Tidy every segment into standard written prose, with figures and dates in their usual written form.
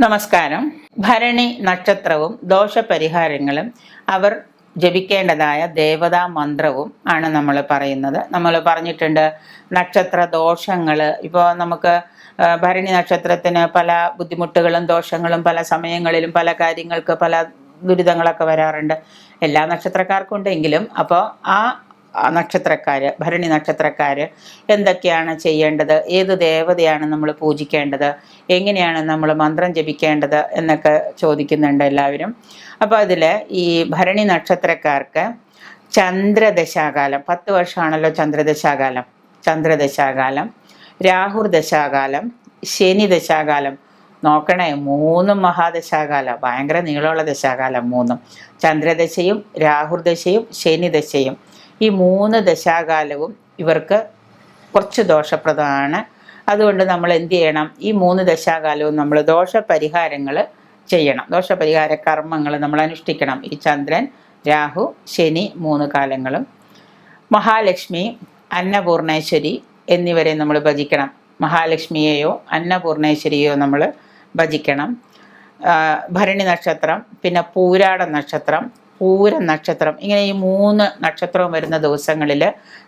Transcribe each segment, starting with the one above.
നമസ്കാരം. ഭരണി നക്ഷത്രവും ദോഷപരിഹാരങ്ങളും അവർ ജപിക്കേണ്ടതായ ദേവതാ മന്ത്രവും ആണ് നമ്മൾ പറയുന്നത്. നമ്മൾ പറഞ്ഞിട്ടുണ്ട് നക്ഷത്ര ദോഷങ്ങൾ. ഇപ്പോൾ നമുക്ക് ഭരണി നക്ഷത്രത്തിന് പല ബുദ്ധിമുട്ടുകളും ദോഷങ്ങളും പല സമയങ്ങളിലും പല കാര്യങ്ങൾക്ക് പല ദുരിതങ്ങളൊക്കെ വരാറുണ്ട്. എല്ലാ നക്ഷത്രക്കാർക്കും ഉണ്ടെങ്കിലും അപ്പോൾ ആ നക്ഷത്രക്കാര്, ഭരണി നക്ഷത്രക്കാര് എന്തൊക്കെയാണ് ചെയ്യേണ്ടത്, ഏത് ദേവതയാണ് നമ്മൾ പൂജിക്കേണ്ടത്, എങ്ങനെയാണ് നമ്മൾ മന്ത്രം ജപിക്കേണ്ടത് എന്നൊക്കെ ചോദിക്കുന്നുണ്ട് എല്ലാവരും. അപ്പോൾ അതിൽ ഈ ഭരണി നക്ഷത്രക്കാർക്ക് ചന്ദ്രദശാകാലം 10 വർഷമാണല്ലോ ചന്ദ്രദശാകാലം, രാഹുർ ദശാകാലം, ശനി ദശാകാലം. നോക്കണേ, 3 മഹാദശാകാലം, ഭയങ്കര നീളമുള്ള ദശാകാലം 3. ചന്ദ്രദശയും രാഹുർദശയും ശനിദശയും, ഈ 3 ദശാകാലവും ഇവർക്ക് കുറച്ച് ദോഷപ്രദമാണ്. അതുകൊണ്ട് നമ്മൾ എന്ത് ചെയ്യണം? ഈ 3 ദശാകാലവും നമ്മൾ ദോഷപരിഹാരങ്ങൾ ചെയ്യണം, ദോഷപരിഹാര കർമ്മങ്ങൾ നമ്മൾ അനുഷ്ഠിക്കണം. ഈ ചന്ദ്രൻ, രാഹു, ശനി 3 കാലങ്ങളും. മഹാലക്ഷ്മി, അന്നപൂർണേശ്വരി എന്നിവരെ നമ്മൾ ഭജിക്കണം. മഹാലക്ഷ്മിയെയോ അന്നപൂർണേശ്വരിയെയോ നമ്മൾ ഭജിക്കണം. ഭരണി നക്ഷത്രം, പിന്നെ പൂരാട നക്ഷത്രം, പൂര നക്ഷത്രം, ഇങ്ങനെ ഈ 3 നക്ഷത്രവും വരുന്ന ദിവസങ്ങളിൽ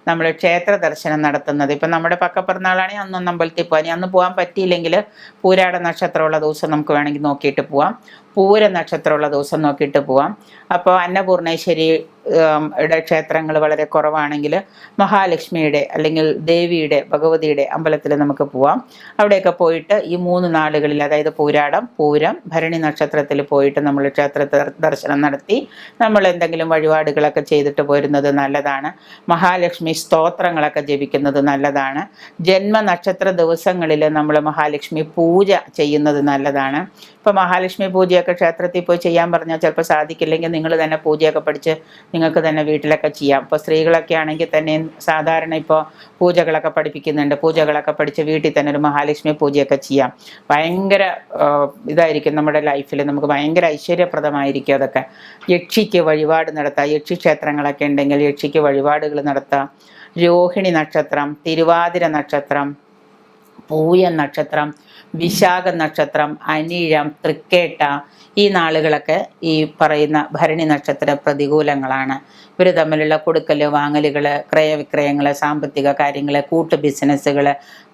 നമ്മൾ ക്ഷേത്ര ദർശനം നടത്തുന്നത്. ഇപ്പം നമ്മുടെ പക്കപ്പിറന്നാളാണെങ്കിൽ അന്നൊന്ന് അമ്പലത്തിൽ പോകാൻ, അന്ന് പോകാൻ പറ്റിയില്ലെങ്കിൽ പൂരാട നക്ഷത്രമുള്ള ദിവസം നമുക്ക് വേണമെങ്കിൽ നോക്കിയിട്ട് പോവാം, പൂര നക്ഷത്രമുള്ള ദിവസം നോക്കിയിട്ട് പോവാം. അപ്പോൾ അന്നപൂർണേശ്വരിയുടെ ക്ഷേത്രങ്ങൾ വളരെ കുറവാണെങ്കിൽ മഹാലക്ഷ്മിയുടെ അല്ലെങ്കിൽ ദേവിയുടെ, ഭഗവതിയുടെ അമ്പലത്തിൽ നമുക്ക് പോവാം. അവിടെയൊക്കെ പോയിട്ട് ഈ 3 നാളുകളിൽ, അതായത് പൂരാടം, പൂരം, ഭരണി നക്ഷത്രത്തിൽ പോയിട്ട് നമ്മൾ ക്ഷേത്ര ദർശനം നടത്തി നമ്മൾ എന്തെങ്കിലും വഴിപാടുകളൊക്കെ ചെയ്തിട്ട് പോരുന്നത് നല്ലതാണ്. മഹാലക്ഷ്മി സ്തോത്രങ്ങളൊക്കെ ജപിക്കുന്നത് നല്ലതാണ്. ജന്മനക്ഷത്ര ദിവസങ്ങളിൽ നമ്മൾ മഹാലക്ഷ്മി പൂജ ചെയ്യുന്നത് നല്ലതാണ്. ഇപ്പോൾ മഹാലക്ഷ്മി പൂജയൊക്കെ ക്ഷേത്രത്തിൽ പോയി ചെയ്യാൻ പറഞ്ഞാൽ ചിലപ്പോൾ സാധിക്കില്ലെങ്കിൽ നിങ്ങൾ തന്നെ പൂജയൊക്കെ പഠിച്ച് നിങ്ങൾക്ക് തന്നെ വീട്ടിലൊക്കെ ചെയ്യാം. ഇപ്പോൾ സ്ത്രീകളൊക്കെ ആണെങ്കിൽ തന്നെ സാധാരണ ഇപ്പോൾ പൂജകളൊക്കെ പഠിപ്പിക്കുന്നുണ്ട്. പൂജകളൊക്കെ പഠിച്ച് വീട്ടിൽ തന്നെ ഒരു മഹാലക്ഷ്മി പൂജയൊക്കെ ചെയ്യാം. ഭയങ്കര ഇതായിരിക്കും നമ്മുടെ ലൈഫിൽ, നമുക്ക് ഭയങ്കര ഐശ്വര്യപ്രദമായിരിക്കും അതൊക്കെ. യക്ഷിക്ക് വഴിപാട് നടത്താം, യക്ഷി ക്ഷേത്രങ്ങളൊക്കെ ഉണ്ടെങ്കിൽ യക്ഷിക്ക് വഴിപാടുകൾ നടത്താം. രോഹിണി നക്ഷത്രം, തിരുവാതിര നക്ഷത്രം, പൂയം നക്ഷത്രം, വിശാഖ നക്ഷത്രം, അനിഴം, തൃക്കേട്ട, ഈ നാളുകളൊക്കെ ഈ പറയുന്ന ഭരണി നക്ഷത്ര പ്രതികൂലങ്ങളാണ്. ഇവർ തമ്മിലുള്ള കൊടുക്കൽ വാങ്ങലുകൾ, ക്രയവിക്രയങ്ങൾ, സാമ്പത്തിക കാര്യങ്ങൾ, കൂട്ടു ബിസിനസ്സുകൾ,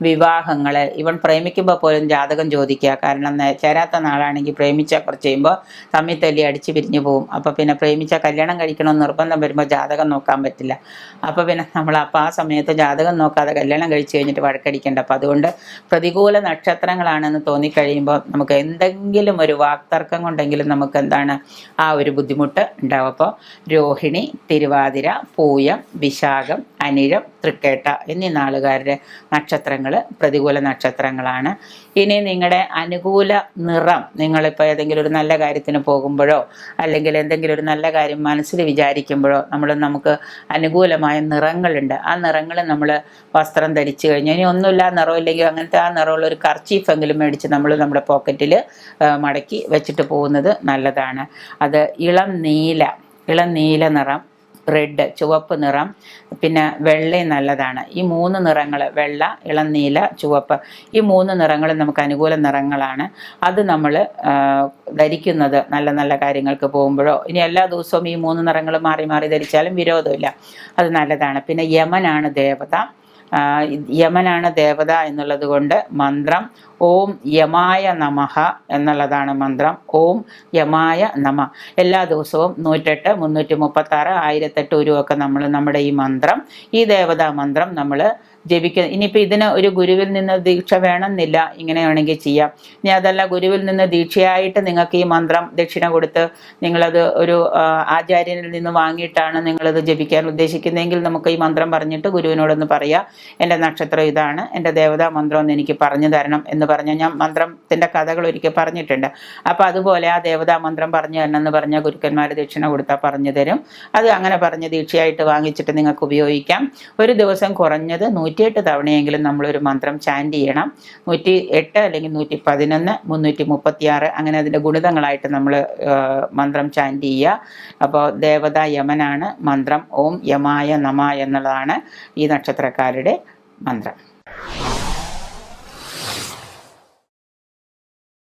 വിവാഹങ്ങൾ, ഇവൻ പ്രേമിക്കുമ്പോൾ പോലും ജാതകം ചോദിക്കുക. കാരണം ചേരാത്ത നാളാണെങ്കിൽ പ്രേമിച്ചാൽ കുറച്ച് കഴിയുമ്പോൾ തമ്മിൽ തല്ലി അടിച്ച് പിരിഞ്ഞു പോകും. അപ്പോൾ പിന്നെ പ്രേമിച്ചാൽ കല്യാണം കഴിക്കണമെന്ന് നിർബന്ധം വരുമ്പോൾ ജാതകം നോക്കാൻ പറ്റില്ല. അപ്പോൾ പിന്നെ നമ്മൾ ആ സമയത്ത് ജാതകം നോക്കാതെ കല്യാണം കഴിച്ച് കഴിഞ്ഞിട്ട് വഴക്കടിക്കേണ്ട. അപ്പോൾ അതുകൊണ്ട് പ്രതികൂല നക്ഷത്രങ്ങളാണെന്ന് തോന്നിക്കഴിയുമ്പോൾ നമുക്ക് എന്തെങ്കിലും ഒരു വാക്തർക്കം കൊണ്ടെങ്കിലും നമുക്ക് എന്താണ് ആ ഒരു ബുദ്ധിമുട്ട് ഉണ്ടാവും. അപ്പോൾ രോഹിണി, തിരുവാതിര, പൂയം, വിശാഖം, അനിഴം, തൃക്കേട്ട എന്നീ നാളുകാരുടെ നക്ഷത്രങ്ങൾ പ്രതികൂല നക്ഷത്രങ്ങളാണ്. ഇനി നിങ്ങളുടെ അനുകൂല നിറം, നിങ്ങളിപ്പോൾ ഏതെങ്കിലും ഒരു നല്ല കാര്യത്തിന് പോകുമ്പോഴോ അല്ലെങ്കിൽ എന്തെങ്കിലും ഒരു നല്ല കാര്യം മനസ്സിൽ വിചാരിക്കുമ്പോഴോ നമുക്ക് അനുകൂലമായ നിറങ്ങളുണ്ട്. ആ നിറങ്ങൾ നമ്മൾ വസ്ത്രം ധരിച്ചു കഴിഞ്ഞാൽ, ഇനി ഒന്നുമില്ല നിറമില്ലെങ്കിൽ അങ്ങനത്തെ ആ നിറമുള്ള ഒരു കർച്ചീഫെങ്കിലും മേടിച്ച് നമ്മൾ നമ്മുടെ പോക്കറ്റിൽ മടക്കി വെച്ചിട്ട് പോകുന്നത് നല്ലതാണ്. അത് ഇളം നീല നിറം, റെഡ് ചുവപ്പ് നിറം, പിന്നെ വെള്ളയും നല്ലതാണ്. ഈ 3 നിറങ്ങൾ, വെള്ള, ഇളം നീല, ചുവപ്പ്, ഈ 3 നിറങ്ങളും നമുക്ക് അനുകൂല നിറങ്ങളാണ്. അത് നമ്മൾ ധരിക്കുന്നത് നല്ല നല്ല കാര്യങ്ങൾക്ക് പോകുമ്പോഴോ ഇനി എല്ലാ ദിവസവും ഈ 3 നിറങ്ങൾ മാറി മാറി ധരിച്ചാലും വിരോധമില്ല, അത് നല്ലതാണ്. പിന്നെ യമനാണ് ദേവത എന്നുള്ളത് കൊണ്ട് മന്ത്രം ഓം യമായ നമഃ എന്നുള്ളതാണ് മന്ത്രം. ഓം യമായ നമ. എല്ലാ ദിവസവും 108, 336, 1008 ഉരുവൊക്കെ നമ്മൾ നമ്മുടെ ഈ മന്ത്രം, ഈ ദേവതാ മന്ത്രം നമ്മൾ ജപിക്കുക. ഇനിയിപ്പോൾ ഇതിന് ഒരു ഗുരുവിൽ നിന്ന് ദീക്ഷ വേണമെന്നില്ല, ഇങ്ങനെ വേണമെങ്കിൽ ചെയ്യാം. ഇനി അതല്ല ഗുരുവിൽ നിന്ന് ദീക്ഷയായിട്ട് നിങ്ങൾക്ക് ഈ മന്ത്രം ദക്ഷിണ കൊടുത്ത് നിങ്ങളത് ഒരു ആചാര്യനിൽ നിന്ന് വാങ്ങിയിട്ടാണ് നിങ്ങളത് ജപിക്കാൻ ഉദ്ദേശിക്കുന്നതെങ്കിൽ നമുക്ക് ഈ മന്ത്രം പറഞ്ഞിട്ട് ഗുരുവിനോടൊന്ന് പറയുക, എൻ്റെ നക്ഷത്രം ഇതാണ്, എൻ്റെ ദേവതാ മന്ത്രം ഒന്ന് എനിക്ക് പറഞ്ഞു തരണം എന്ന് പറഞ്ഞാൽ, ഞാൻ മന്ത്രത്തിൻ്റെ കഥകൾ ഒരിക്കൽ പറഞ്ഞിട്ടുണ്ട്. അപ്പോൾ അതുപോലെ ആ ദേവതാ മന്ത്രം പറഞ്ഞു തരണം എന്ന് പറഞ്ഞാൽ ഗുരുക്കന്മാർ ദക്ഷിണ കൊടുത്താൽ പറഞ്ഞു തരും. അത് അങ്ങനെ പറഞ്ഞ് ദീക്ഷയായിട്ട് വാങ്ങിച്ചിട്ട് നിങ്ങൾക്ക് ഉപയോഗിക്കാം. ഒരു ദിവസം കുറഞ്ഞത് 108 തവണയെങ്കിലും നമ്മളൊരു മന്ത്രം ചാൻറ്റ് ചെയ്യണം. 108 അല്ലെങ്കിൽ 111, 336 അങ്ങനെ അതിൻ്റെ ഗുണിതങ്ങളായിട്ട് നമ്മൾ മന്ത്രം ചാൻറ്റ് ചെയ്യുക. അപ്പോൾ ദേവത യമനാണ്, മന്ത്രം ഓം യമായ നമ എന്നുള്ളതാണ് ഈ നക്ഷത്രക്കാരുടെ മന്ത്രം.